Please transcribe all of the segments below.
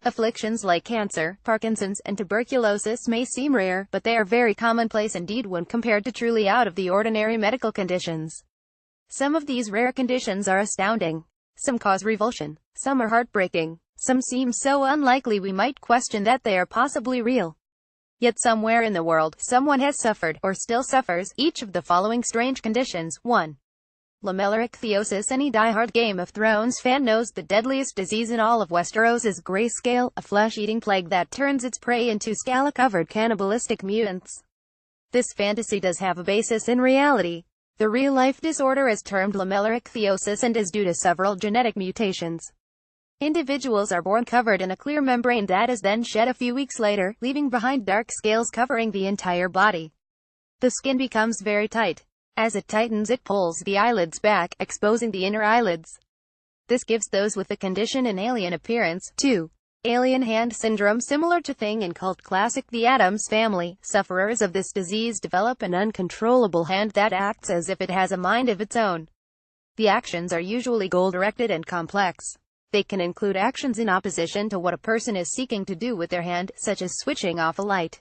Afflictions like cancer, Parkinson's, and tuberculosis may seem rare, but they are very commonplace indeed when compared to truly out-of-the-ordinary medical conditions. Some of these rare conditions are astounding. Some cause revulsion. Some are heartbreaking. Some seem so unlikely we might question that they are possibly real. Yet somewhere in the world, someone has suffered, or still suffers, each of the following strange conditions. 1. Lamellar-ichthyosis. Any die-hard Game of Thrones fan knows the deadliest disease in all of Westeros is grayscale, a flesh-eating plague that turns its prey into scala-covered cannibalistic mutants. This fantasy does have a basis in reality. The real-life disorder is termed lamellar-ichthyosis and is due to several genetic mutations. Individuals are born covered in a clear membrane that is then shed a few weeks later, leaving behind dark scales covering the entire body. The skin becomes very tight. As it tightens, it pulls the eyelids back, exposing the inner eyelids. This gives those with the condition an alien appearance. 2. Alien hand syndrome. Similar to Thing in cult classic The Addams Family, sufferers of this disease develop an uncontrollable hand that acts as if it has a mind of its own. The actions are usually goal-directed and complex. They can include actions in opposition to what a person is seeking to do with their hand, such as switching off a light.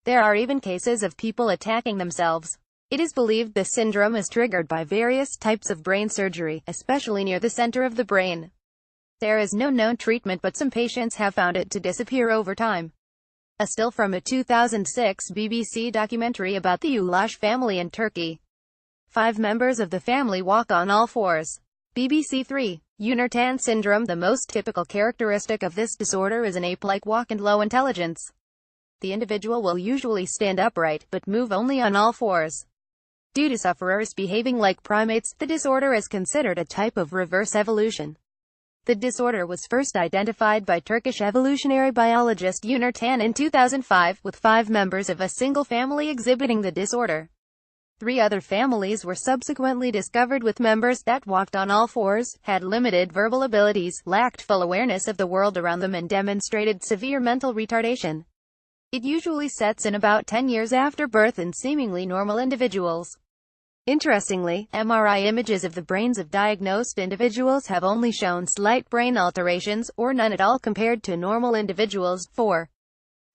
There are even cases of people attacking themselves. It is believed this syndrome is triggered by various types of brain surgery, especially near the center of the brain. There is no known treatment, but some patients have found it to disappear over time. A still from a 2006 BBC documentary about the Ulaş family in Turkey. 5 members of the family walk on all fours. BBC 3. Unartan syndrome. The most typical characteristic of this disorder is an ape-like walk and low intelligence. The individual will usually stand upright, but move only on all fours. Due to sufferers behaving like primates, the disorder is considered a type of reverse evolution. The disorder was first identified by Turkish evolutionary biologist Unartan in 2005, with 5 members of a single family exhibiting the disorder. 3 other families were subsequently discovered with members that walked on all fours, had limited verbal abilities, lacked full awareness of the world around them, and demonstrated severe mental retardation. It usually sets in about 10 years after birth in seemingly normal individuals. Interestingly, MRI images of the brains of diagnosed individuals have only shown slight brain alterations, or none at all compared to normal individuals. 4.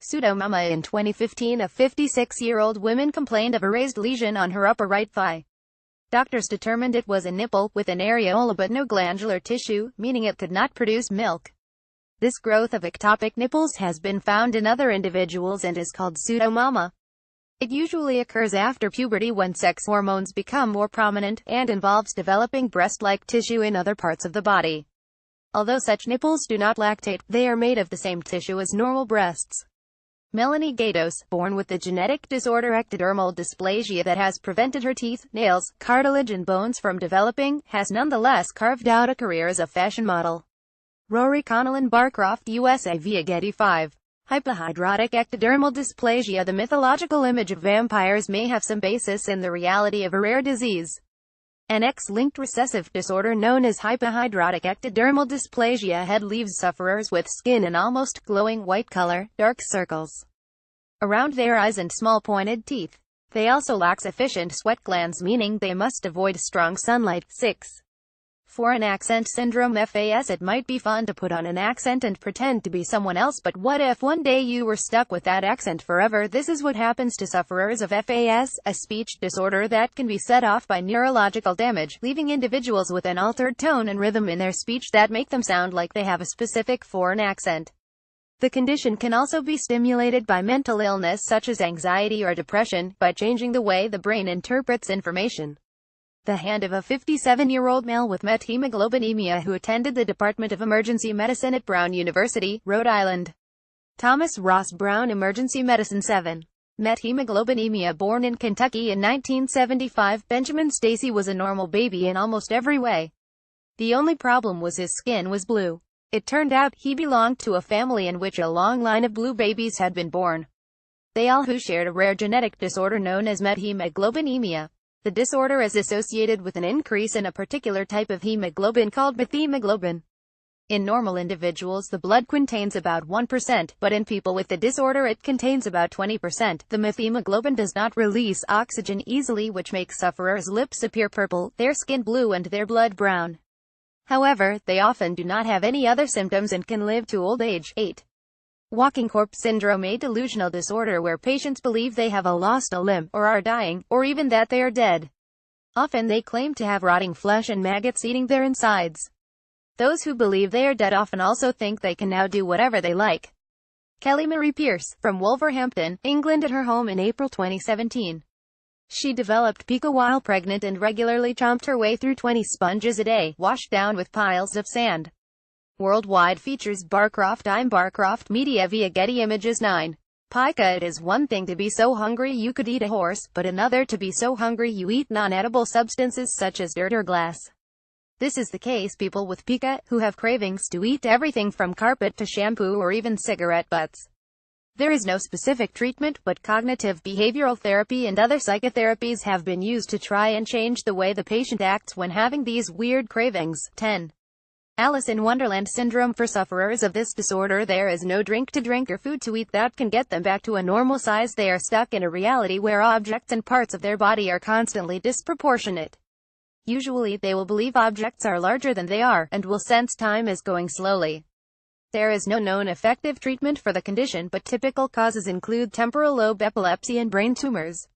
Pseudomama. In 2015, a 56-year-old woman complained of a raised lesion on her upper right thigh. Doctors determined it was a nipple, with an areola but no glandular tissue, meaning it could not produce milk. This growth of ectopic nipples has been found in other individuals and is called pseudomama. It usually occurs after puberty when sex hormones become more prominent, and involves developing breast-like tissue in other parts of the body. Although such nipples do not lactate, they are made of the same tissue as normal breasts. Melanie Gatos, born with the genetic disorder ectodermal dysplasia that has prevented her teeth, nails, cartilage and bones from developing, has nonetheless carved out a career as a fashion model. Rory Connellan Barcroft, USA via Getty 5. Hypohidrotic ectodermal dysplasia. The mythological image of vampires may have some basis in the reality of a rare disease. An X-linked recessive disorder known as hypohidrotic ectodermal dysplasia leaves sufferers with skin an almost glowing white color, dark circles around their eyes and small pointed teeth. They also lack sufficient sweat glands, meaning they must avoid strong sunlight. 6. Foreign accent syndrome. FAS. It might be fun to put on an accent and pretend to be someone else, but what if one day you were stuck with that accent forever? This is what happens to sufferers of FAS, a speech disorder that can be set off by neurological damage, leaving individuals with an altered tone and rhythm in their speech that make them sound like they have a specific foreign accent. The condition can also be stimulated by mental illness such as anxiety or depression, by changing the way the brain interprets information. The hand of a 57-year-old male with methemoglobinemia who attended the Department of Emergency Medicine at Brown University, Rhode Island. Thomas Ross Brown. Emergency Medicine. 7. Methemoglobinemia. Born in Kentucky in 1975, Benjamin Stacy was a normal baby in almost every way. The only problem was his skin was blue. It turned out he belonged to a family in which a long line of blue babies had been born. They all who shared a rare genetic disorder known as methemoglobinemia. The disorder is associated with an increase in a particular type of hemoglobin called methemoglobin. In normal individuals the blood contains about 1%, but in people with the disorder it contains about 20%. The methemoglobin does not release oxygen easily, which makes sufferers' lips appear purple, their skin blue and their blood brown. However, they often do not have any other symptoms and can live to old age. 8. Walking corpse syndrome, a delusional disorder where patients believe they have lost a limb, or are dying, or even that they are dead. Often they claim to have rotting flesh and maggots eating their insides. Those who believe they are dead often also think they can now do whatever they like. Kelly Marie Pierce, from Wolverhampton, England, at her home in April 2017. She developed pica while pregnant and regularly chomped her way through 20 sponges a day, washed down with piles of sand. Worldwide features Barcroft. I'm Barcroft Media via Getty Images. 9. Pica. It is one thing to be so hungry you could eat a horse, but another to be so hungry you eat non-edible substances such as dirt or glass. This is the case people with pica, who have cravings to eat everything from carpet to shampoo or even cigarette butts. There is no specific treatment, but cognitive behavioral therapy and other psychotherapies have been used to try and change the way the patient acts when having these weird cravings. 10. Alice in Wonderland syndrome. For sufferers of this disorder, there is no drink to drink or food to eat that can get them back to a normal size. They are stuck in a reality where objects and parts of their body are constantly disproportionate. Usually, they will believe objects are larger than they are, and will sense time is going slowly. There is no known effective treatment for the condition, but typical causes include temporal lobe epilepsy and brain tumors.